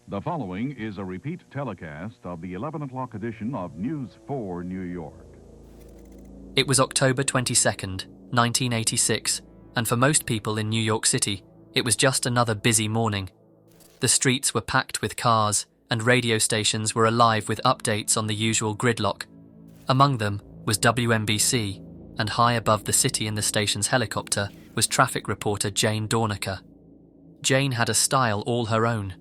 The following is a repeat telecast of the 11 o'clock edition of News 4 New York. It was October 22nd, 1986, and for most people in New York City, it was just another busy morning. The streets were packed with cars, and radio stations were alive with updates on the usual gridlock. Among them was WNBC, and high above the city in the station's helicopter was traffic reporter Jane Dornacker. Jane had a style all her own.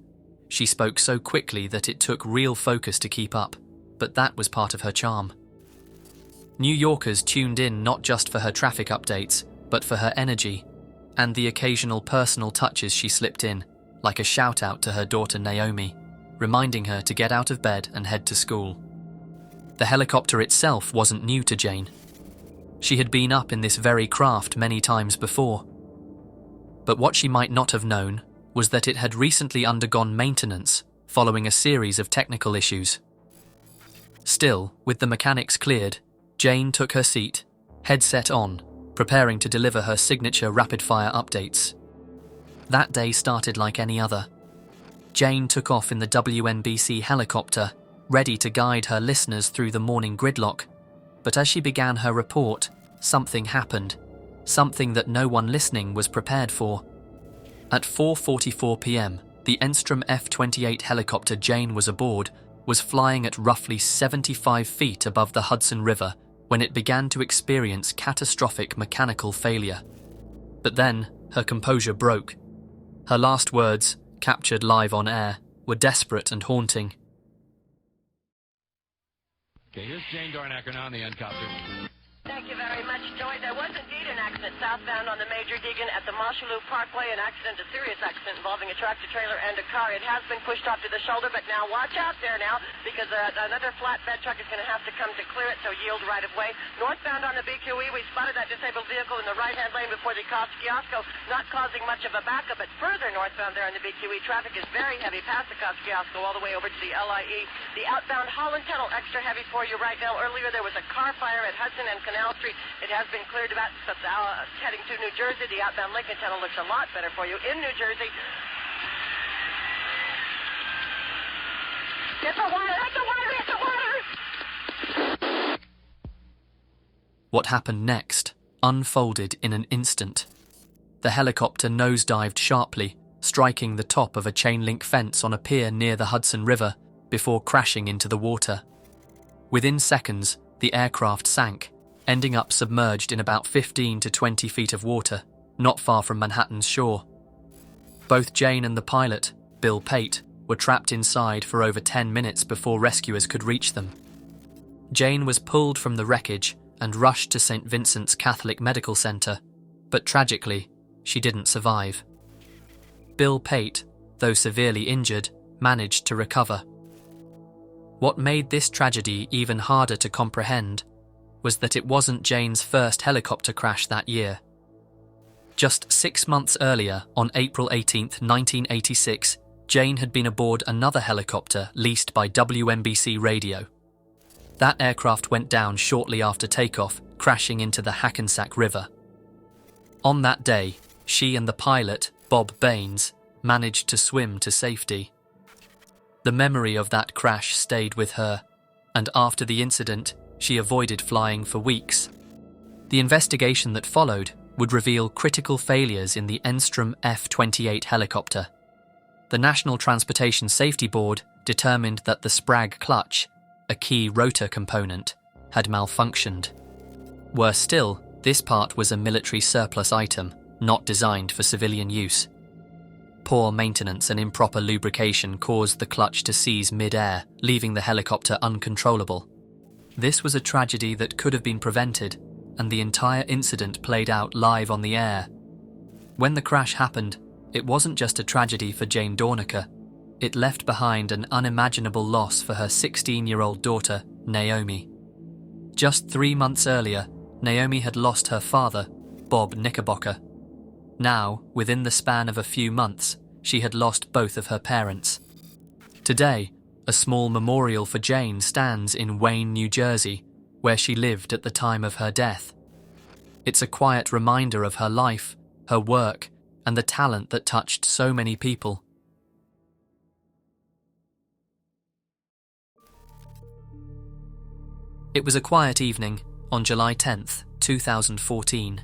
She spoke so quickly that it took real focus to keep up, but that was part of her charm. New Yorkers tuned in not just for her traffic updates, but for her energy, and the occasional personal touches she slipped in, like a shout-out to her daughter Naomi, reminding her to get out of bed and head to school. The helicopter itself wasn't new to Jane. She had been up in this very craft many times before. But what she might not have known was that it had recently undergone maintenance following a series of technical issues. Still, with the mechanics cleared, Jane took her seat, headset on, preparing to deliver her signature rapid-fire updates. That day started like any other. Jane took off in the WNBC helicopter, ready to guide her listeners through the morning gridlock. But as she began her report, something happened, something that no one listening was prepared for. At 4:44 p.m., the Enstrom F-28 helicopter Jane was aboard was flying at roughly 75 feet above the Hudson River when it began to experience catastrophic mechanical failure. But then, her composure broke. Her last words, captured live on air, were desperate and haunting. Okay, here's Jane Dornacker now on the helicopter. Thank you very much, Joey. There was indeed an accident southbound on the Major Deegan at the Mosholu Parkway, an serious accident involving a tractor-trailer and a car. It has been pushed off to the shoulder, but now watch out there now, because another flatbed truck is going to have to come to clear it, so yield right of way. Northbound on the BQE, we spotted that disabled vehicle in the right-hand lane before the Kosciuszko, not causing much of a backup, but further northbound there on the BQE, traffic is very heavy past the Kosciuszko all the way over to the LIE. The outbound Holland Tunnel, extra heavy for you right now. Earlier there was a car fire at Hudson and Canal Street. It has been cleared about heading to New Jersey. The outbound Lincoln Tunnel looks a lot better for you in New Jersey. Get the water! Hit the water! Hit the water! What happened next unfolded in an instant. The helicopter nosedived sharply, striking the top of a chain-link fence on a pier near the Hudson River before crashing into the water. Within seconds, the aircraft sank, ending up submerged in about 15 to 20 feet of water, not far from Manhattan's shore. Both Jane and the pilot, Bill Pate, were trapped inside for over 10 minutes before rescuers could reach them. Jane was pulled from the wreckage and rushed to St. Vincent's Catholic Medical Center, but tragically, she didn't survive. Bill Pate, though severely injured, managed to recover. What made this tragedy even harder to comprehend was that it wasn't Jane's first helicopter crash that year. Just 6 months earlier, on April 18, 1986, Jane had been aboard another helicopter leased by WNBC Radio. That aircraft went down shortly after takeoff, crashing into the Hackensack River. On that day, she and the pilot, Bob Baines, managed to swim to safety. The memory of that crash stayed with her, and after the incident, she avoided flying for weeks. The investigation that followed would reveal critical failures in the Enstrom F-28 helicopter. The National Transportation Safety Board determined that the Sprag clutch, a key rotor component, had malfunctioned. Worse still, this part was a military surplus item, not designed for civilian use. Poor maintenance and improper lubrication caused the clutch to seize mid-air, leaving the helicopter uncontrollable. This was a tragedy that could have been prevented, and the entire incident played out live on the air. When the crash happened, it wasn't just a tragedy for Jane Dornacker. It left behind an unimaginable loss for her 16-year-old daughter, Naomi. Just 3 months earlier, Naomi had lost her father, Bob Knickerbocker. Now, within the span of a few months, she had lost both of her parents. Today, a small memorial for Jane stands in Wayne, New Jersey, where she lived at the time of her death. It's a quiet reminder of her life, her work, and the talent that touched so many people. It was a quiet evening on July 10th, 2014.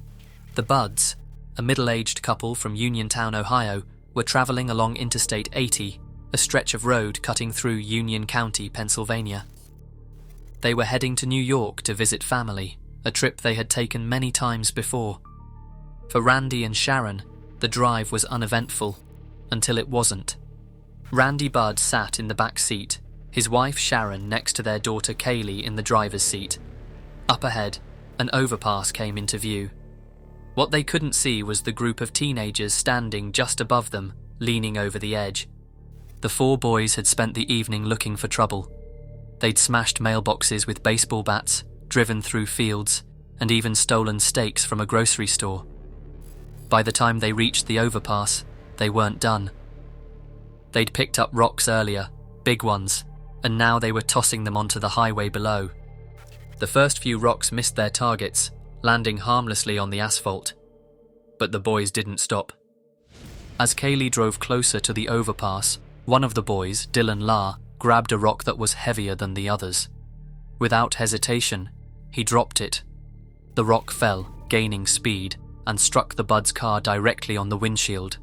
The Budds, a middle-aged couple from Uniontown, Ohio, were traveling along Interstate 80, a stretch of road cutting through Union County, Pennsylvania. They were heading to New York to visit family, a trip they had taken many times before. For Randy and Sharon, the drive was uneventful, until it wasn't. Randy Budd sat in the back seat, his wife Sharon next to their daughter Kaylee in the driver's seat. Up ahead, an overpass came into view. What they couldn't see was the group of teenagers standing just above them, leaning over the edge. The four boys had spent the evening looking for trouble. They'd smashed mailboxes with baseball bats, driven through fields, and even stolen steaks from a grocery store. By the time they reached the overpass, they weren't done. They'd picked up rocks earlier, big ones, and now they were tossing them onto the highway below. The first few rocks missed their targets, landing harmlessly on the asphalt. But the boys didn't stop. As Kaylee drove closer to the overpass, one of the boys, Dylan Lahr, grabbed a rock that was heavier than the others. Without hesitation, he dropped it. The rock fell, gaining speed, and struck the Budds' car directly on the windshield.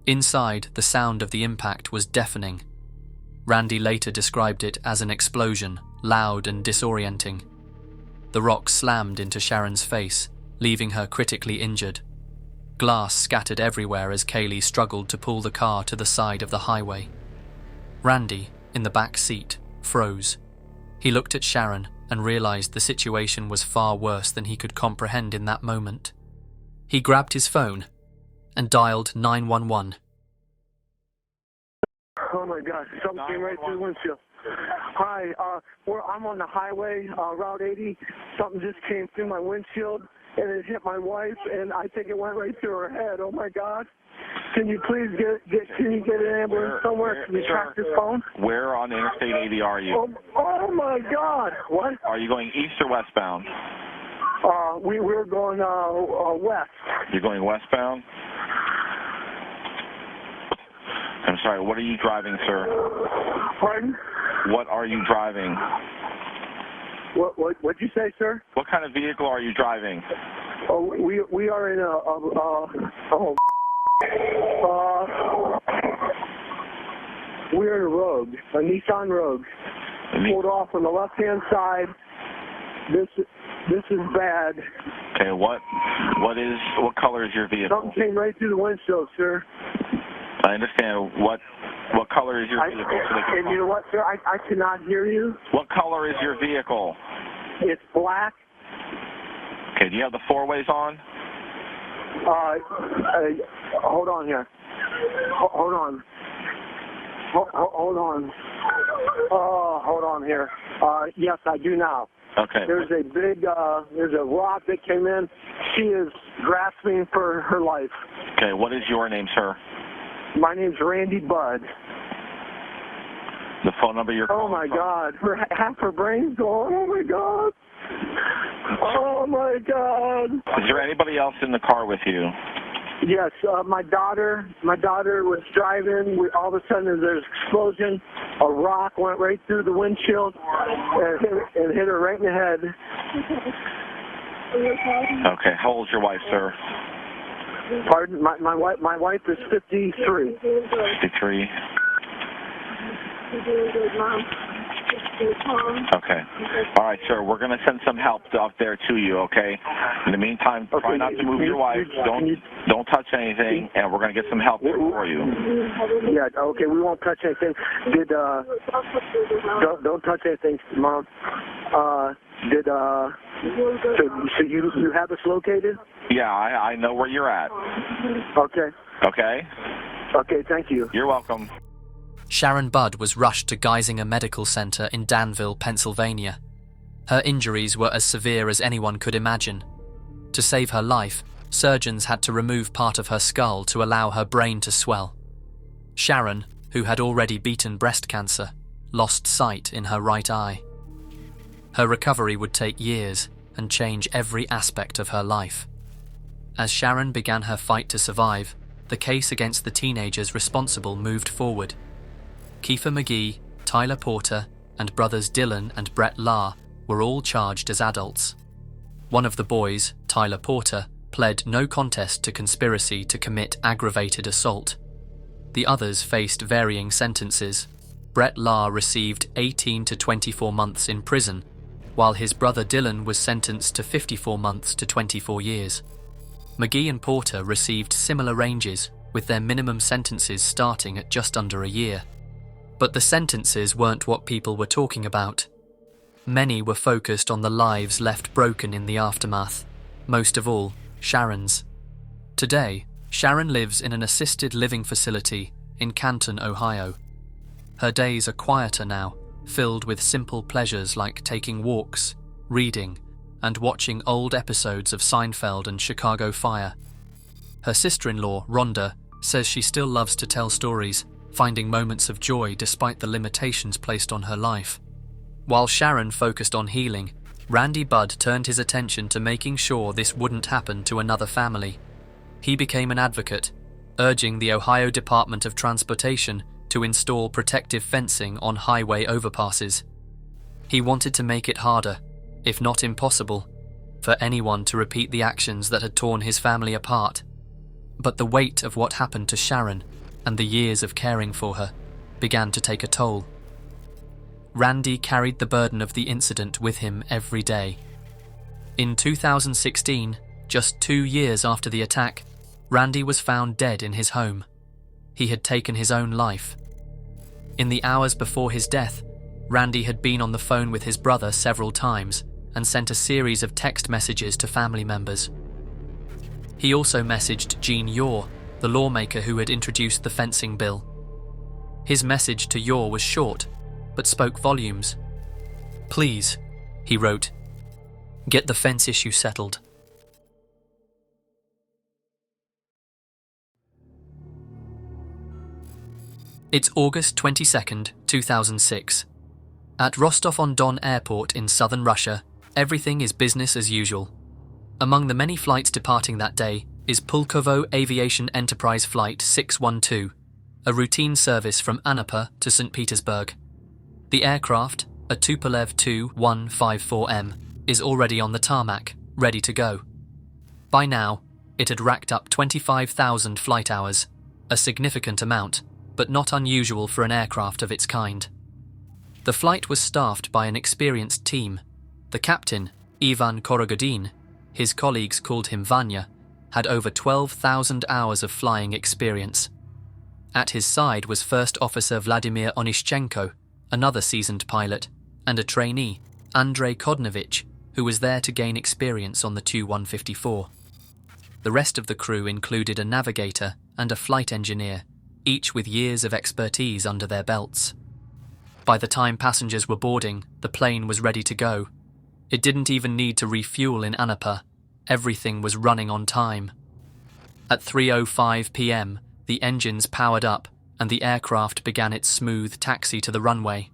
Inside, the sound of the impact was deafening. Randy later described it as an explosion, loud and disorienting. The rock slammed into Sharon's face, leaving her critically injured. Glass scattered everywhere as Kaylee struggled to pull the car to the side of the highway. Randy, in the back seat, froze. He looked at Sharon and realized the situation was far worse than he could comprehend in that moment. He grabbed his phone and dialed 911. Oh my God, something came right through the windshield. Hi, I'm on the highway, Route 80. Something just came through my windshield and it hit my wife, and I think it went right through her head. Oh my God. Can you please can you get an ambulance somewhere? Can you track this phone? Where on Interstate 80 are you? Oh my God. What? Are you going east or westbound? We're going west. You're going westbound? I'm sorry, what are you driving, sir? Pardon? What are you driving? What'd you say, sir? What kind of vehicle are you driving? Oh, we are in we're in a Rogue, a Nissan Rogue. Pulled off on the left-hand side. This is bad. Okay, what color is your vehicle? Something came right through the windshield, sir. I understand. What color is your vehicle? And you know what, sir? I cannot hear you. What color is your vehicle? It's black. Okay, do you have the four-ways on? Hold on here. Hold on. Hold on. Hold on here. Yes, I do now. Okay. There's a rock that came in. She is grasping for her life. Okay, what is your name, sir? My name's Randy Budd. The phone number you're calling Oh my from? God. Half her brain's gone. Oh my God. Oh my God. Is there anybody else in the car with you? Yes, my daughter was driving. All of a sudden there's an explosion. A rock went right through the windshield and hit her right in the head. Okay, how old's your wife, sir? Pardon? My wife is 53. 53. Okay. All right, sir. We're going to send some help out there to you, okay? In the meantime, try not to move your wife. Don't touch anything, and we're going to get some help for you. Yeah, okay. We won't touch anything. Don't touch anything, Mom. So you have us located? Yeah, I know where you're at. Okay. Okay? Okay, thank you. You're welcome. Sharon Budd was rushed to Geisinger Medical Center in Danville, Pennsylvania. Her injuries were as severe as anyone could imagine. To save her life, surgeons had to remove part of her skull to allow her brain to swell. Sharon, who had already beaten breast cancer, lost sight in her right eye. Her recovery would take years and change every aspect of her life. As Sharon began her fight to survive, the case against the teenagers responsible moved forward. Kiefer McGee, Tyler Porter, and brothers Dylan and Brett Lahr were all charged as adults. One of the boys, Tyler Porter, pled no contest to conspiracy to commit aggravated assault. The others faced varying sentences. Brett Lahr received 18 to 24 months in prison, while his brother Dylan was sentenced to 54 months to 24 years. McGee and Porter received similar ranges, with their minimum sentences starting at just under a year. But the sentences weren't what people were talking about. Many were focused on the lives left broken in the aftermath, most of all, Sharon's. Today, Sharon lives in an assisted living facility in Canton, Ohio. Her days are quieter now, filled with simple pleasures like taking walks, reading, and watching old episodes of Seinfeld and Chicago Fire. Her sister-in-law, Rhonda, says she still loves to tell stories, finding moments of joy despite the limitations placed on her life. While Sharon focused on healing, Randy Budd turned his attention to making sure this wouldn't happen to another family. He became an advocate, urging the Ohio Department of Transportation to install protective fencing on highway overpasses. He wanted to make it harder, if not impossible, for anyone to repeat the actions that had torn his family apart. But the weight of what happened to Sharon and the years of caring for her began to take a toll. Randy carried the burden of the incident with him every day. In 2016, just 2 years after the attack, Randy was found dead in his home. He had taken his own life. In the hours before his death, Randy had been on the phone with his brother several times and sent a series of text messages to family members. He also messaged Gene Yore, the lawmaker who had introduced the fencing bill. His message to Yore was short, but spoke volumes. "Please," he wrote, "get the fence issue settled." It's August 22nd, 2006. At Rostov-on-Don Airport in southern Russia, everything is business as usual. Among the many flights departing that day is Pulkovo Aviation Enterprise Flight 612, a routine service from Anapa to St. Petersburg. The aircraft, a Tupolev Tu-154M, is already on the tarmac, ready to go. By now, it had racked up 25,000 flight hours, a significant amount, but not unusual for an aircraft of its kind. The flight was staffed by an experienced team. The captain, Ivan Korogodin, his colleagues called him Vanya, had over 12,000 hours of flying experience. At his side was First Officer Vladimir Onishchenko, another seasoned pilot, and a trainee, Andrei Kodnovich, who was there to gain experience on the Tu-154. The rest of the crew included a navigator and a flight engineer, each with years of expertise under their belts. By the time passengers were boarding, the plane was ready to go. It didn't even need to refuel in Anapa. Everything was running on time. At 3:05 p.m., the engines powered up and the aircraft began its smooth taxi to the runway.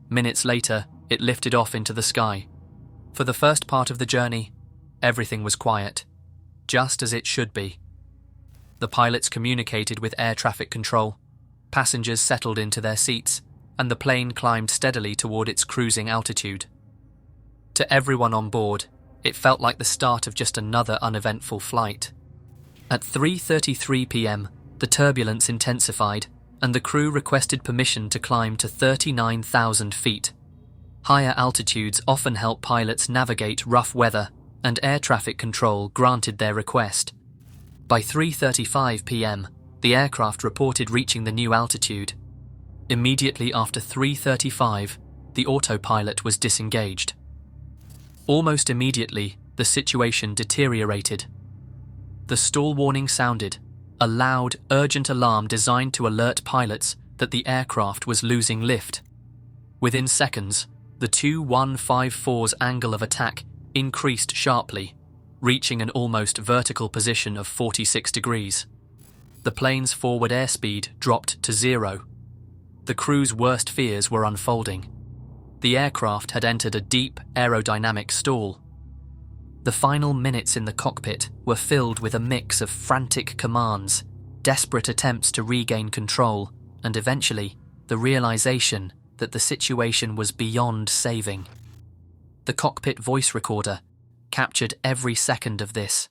Minutes later, it lifted off into the sky. For the first part of the journey, everything was quiet, just as it should be. The pilots communicated with air traffic control, passengers settled into their seats, and the plane climbed steadily toward its cruising altitude. To everyone on board, it felt like the start of just another uneventful flight. At 3:33 p.m., the turbulence intensified, and the crew requested permission to climb to 39,000 feet. Higher altitudes often help pilots navigate rough weather, and air traffic control granted their request. By 3:35 p.m., the aircraft reported reaching the new altitude. Immediately after 3:35, the autopilot was disengaged. Almost immediately, the situation deteriorated. The stall warning sounded, a loud, urgent alarm designed to alert pilots that the aircraft was losing lift. Within seconds, the Tu-154's angle of attack increased sharply, reaching an almost vertical position of 46 degrees. The plane's forward airspeed dropped to 0. The crew's worst fears were unfolding. The aircraft had entered a deep aerodynamic stall. The final minutes in the cockpit were filled with a mix of frantic commands, desperate attempts to regain control, and eventually, the realization that the situation was beyond saving. The cockpit voice recorder captured every second of this.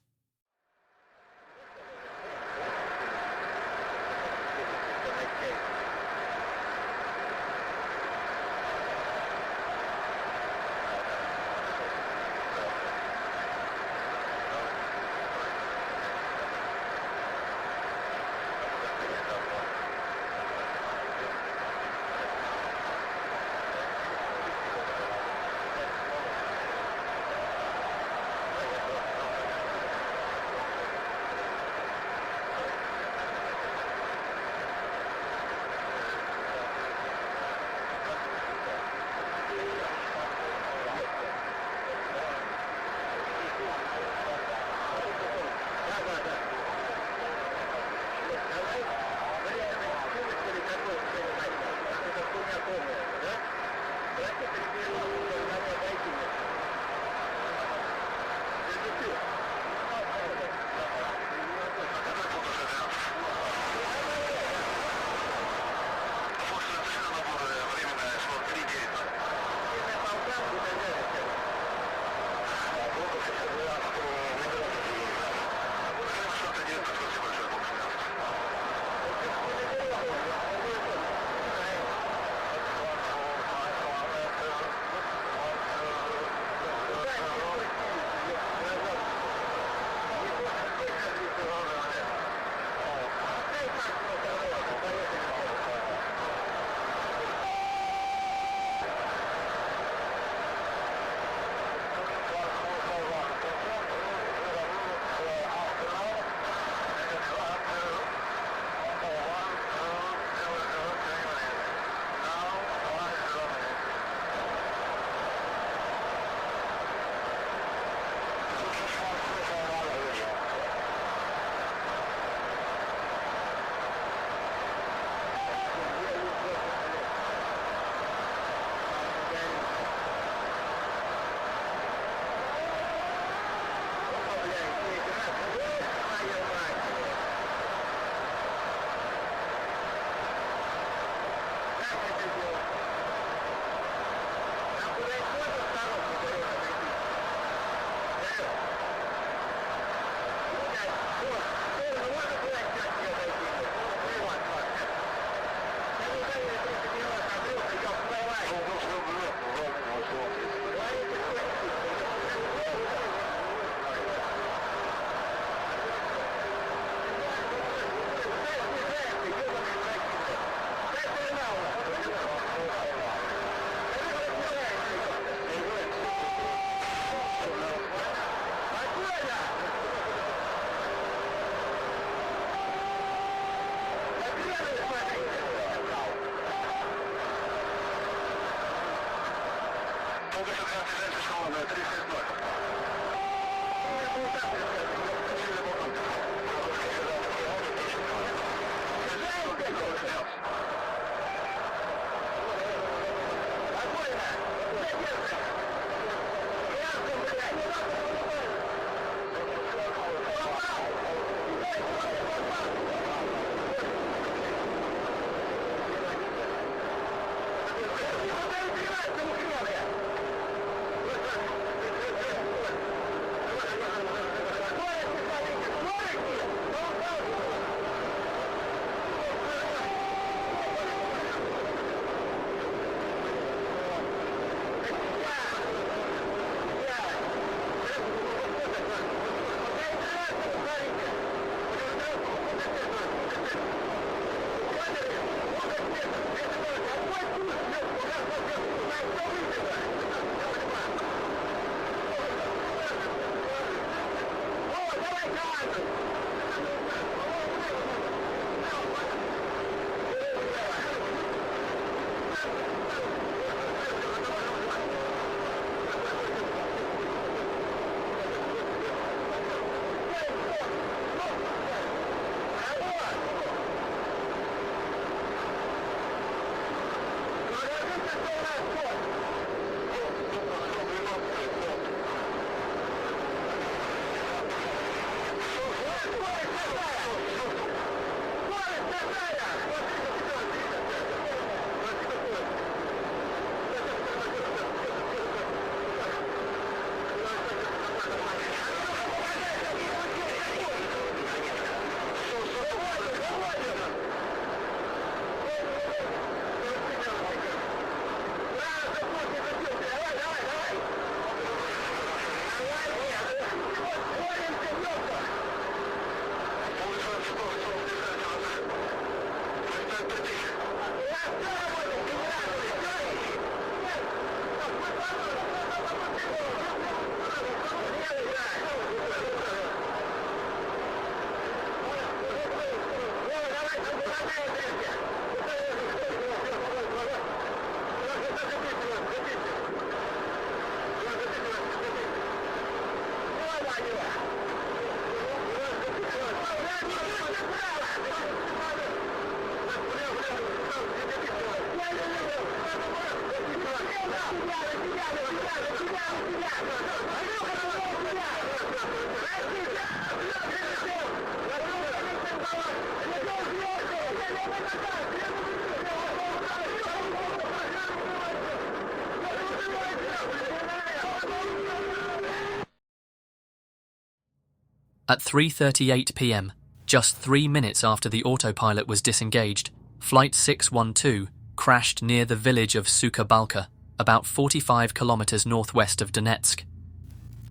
At 3:38 p.m., just 3 minutes after the autopilot was disengaged, Flight 612 crashed near the village of Sukha-Balka, about 45 kilometers northwest of Donetsk.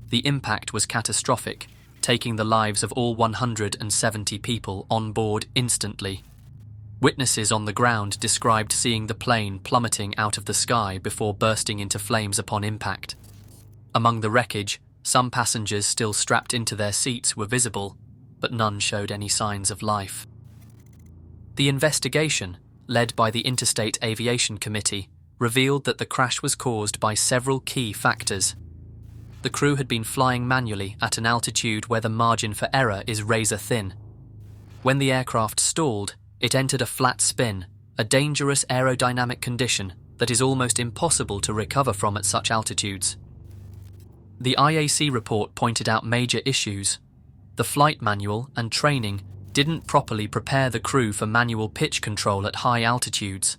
The impact was catastrophic, taking the lives of all 170 people on board instantly. Witnesses on the ground described seeing the plane plummeting out of the sky before bursting into flames upon impact. Among the wreckage, some passengers still strapped into their seats were visible, but none showed any signs of life. The investigation, led by the Interstate Aviation Committee, revealed that the crash was caused by several key factors. The crew had been flying manually at an altitude where the margin for error is razor thin. When the aircraft stalled, it entered a flat spin, a dangerous aerodynamic condition that is almost impossible to recover from at such altitudes. The IAC report pointed out major issues. The flight manual and training didn't properly prepare the crew for manual pitch control at high altitudes.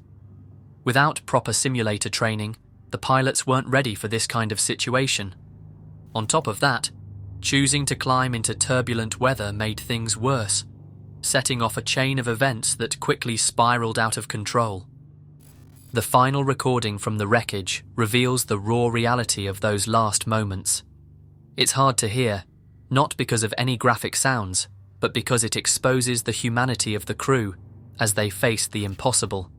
Without proper simulator training, the pilots weren't ready for this kind of situation. On top of that, choosing to climb into turbulent weather made things worse, setting off a chain of events that quickly spiraled out of control. The final recording from the wreckage reveals the raw reality of those last moments. It's hard to hear, not because of any graphic sounds, but because it exposes the humanity of the crew as they faced the impossible.